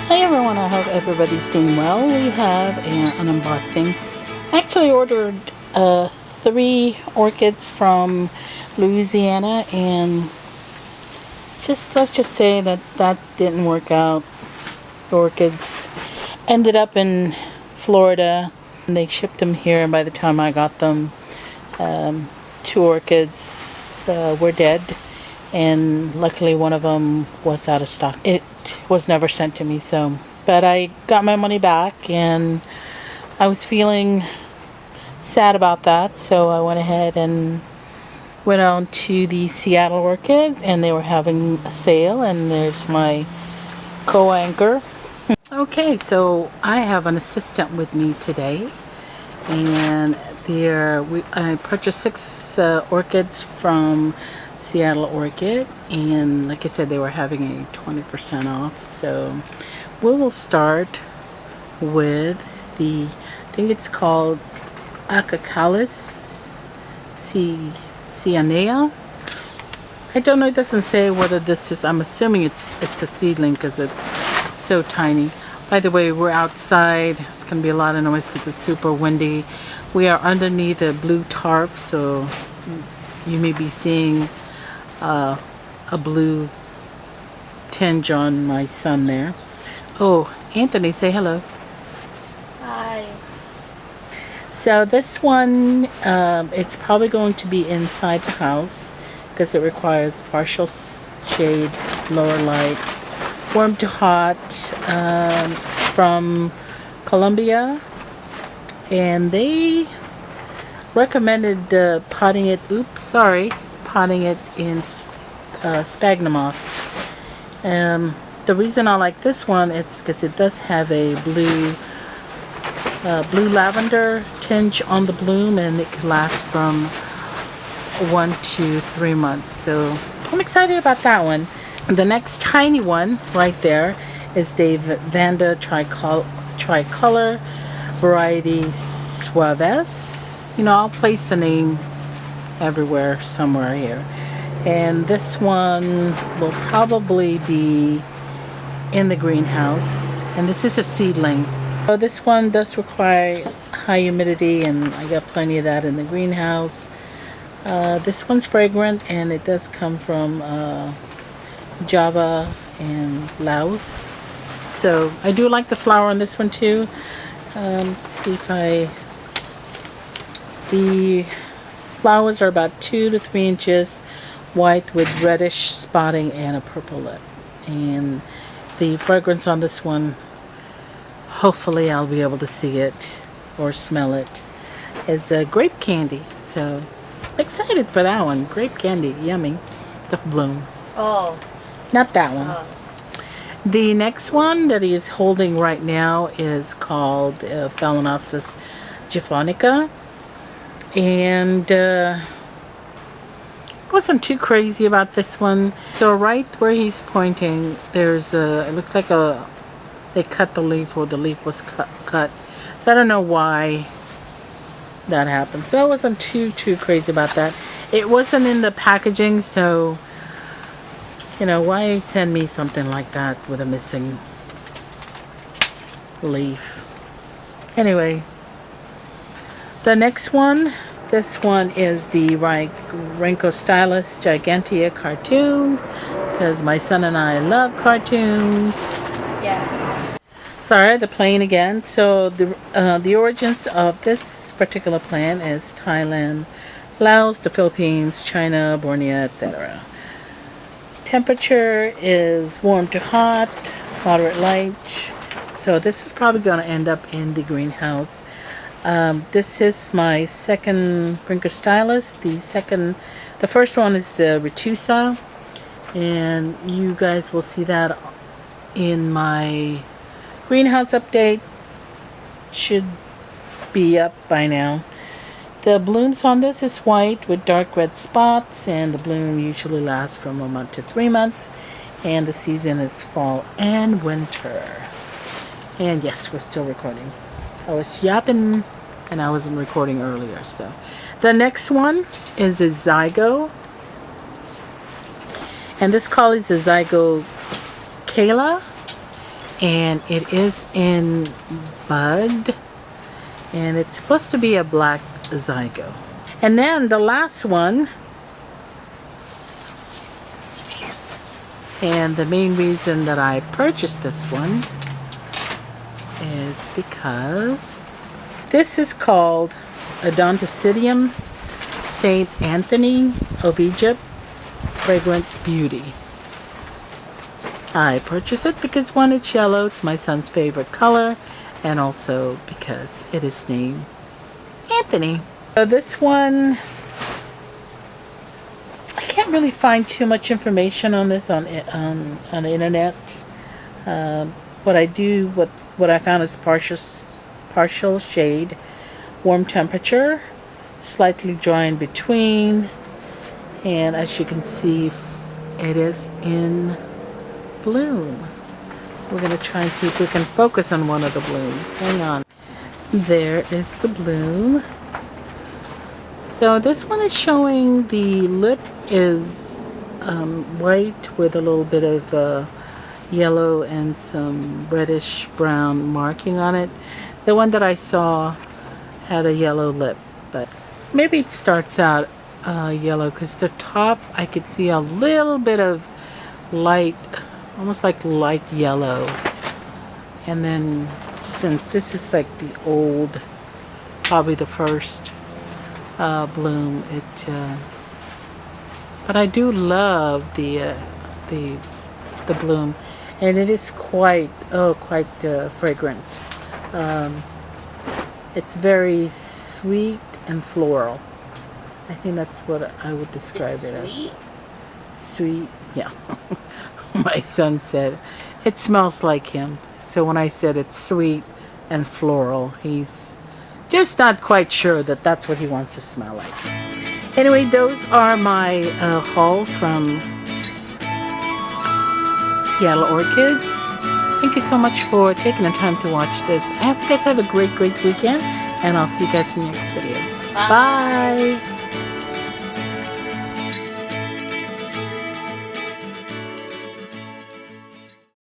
Hi everyone, I hope everybody's doing well. We have an unboxing. I actually ordered 3 orchids from Louisiana, and let's just say that didn't work out. The orchids ended up in Florida and they shipped them here, and by the time I got them, 2 orchids were dead, and luckily one of them was out of stock. It was never sent to me, but I got my money back, and I was feeling sad about that, so I went ahead and went on to the Seattle Orchids, and they were having a sale, and there's my co-anchor. Okay, so I have an assistant with me today, and I purchased 6 orchids from Seattle Orchid, and like I said, they were having a 20% off. So we will start with I think it's called Acacallis cyanea. I don't know, it doesn't say whether this is, I'm assuming it's a seedling because it's so tiny. By the way, we're outside. It's going to be a lot of noise because it's super windy. We are underneath a blue tarp, so you may be seeing a blue tinge on my son there. Oh, Anthony, say hello. Hi. So this one, it's probably going to be inside the house because it requires partial shade, lower light, warm to hot. It's from Colombia, and they recommended potting it in sphagnum moss. The reason I like this one is because it does have a blue lavender tinge on the bloom, and it can last from 1 to 3 months. So I'm excited about that one. The next tiny one right there is the Vanda tricolor variety suavis. You know, I'll place the name everywhere somewhere here. And this one will probably be in the greenhouse, and this is a seedling. So this one does require high humidity, and I got plenty of that in the greenhouse. This one's fragrant, and it does come from Java and Laos. So I do like the flower on this one too. The flowers are about 2 to 3 inches, white with reddish spotting and a purple lip. And the fragrance on this one, hopefully I'll be able to see it or smell it, is grape candy. So I'm excited for that one. Grape candy, yummy. The bloom. Oh. Not that one. Oh. The next one that he is holding right now is called Phalaenopsis Javanica, and wasn't too crazy about this one. So right where he's pointing, there's it looks like they cut the leaf, or the leaf was cut. So I don't know why that happened. So I wasn't too crazy about that. It wasn't in the packaging, so you know, why send me something like that with a missing leaf? Anyway, the next one, this one is the Rhynchostylis gigantea cartoon, because my son and I love cartoons. Yeah. Sorry, the plane again. So the origins of this particular plant is Thailand, Laos, the Philippines, China, Borneo, etc. Temperature is warm to hot, moderate light. So this is probably going to end up in the greenhouse. This is my second Rhynchostylis. The first one is the Retusa, and you guys will see that in my greenhouse update. Should be up by now. The blooms on this is white with dark red spots, and the bloom usually lasts from 1 month to 3 months, and the season is fall and winter. And yes, we're still recording. I was yapping and I wasn't recording earlier. So the next one is a Zygo, and this collie is a Zygo Kaila, and it is in bud, and it's supposed to be a black zygo. And then the last one, and the main reason that I purchased this one is because this is called Odontocidium Saint Anthony of Egypt Fragrant Beauty. I purchased it because one, it's yellow, it's my son's favorite color, and also because it is named Anthony. So this one, I can't really find too much information on this on the internet. What I found is partial shade, warm temperature, slightly dry in between, and as you can see, it is in bloom. We're going to try and see if we can focus on one of the blooms. Hang on. There is the bloom. So this one is showing the lip is white with a little bit of yellow and some reddish brown marking on it. The one that I saw had a yellow lip, but maybe it starts out yellow because the top I could see a little bit of light, almost like light yellow. And then since this is like the old, probably the first bloom, but I do love the bloom, and it is quite fragrant. It's very sweet and floral. I think that's what I would describe It's it as. sweet. Sweet, yeah. My son said it smells like him. So when I said it's sweet and floral, he's just not quite sure that that's what he wants to smell like. Anyway, those are my haul from Seattle Orchids. Thank you so much for taking the time to watch this. I hope you guys have a great weekend, and I'll see you guys in the next video. Bye.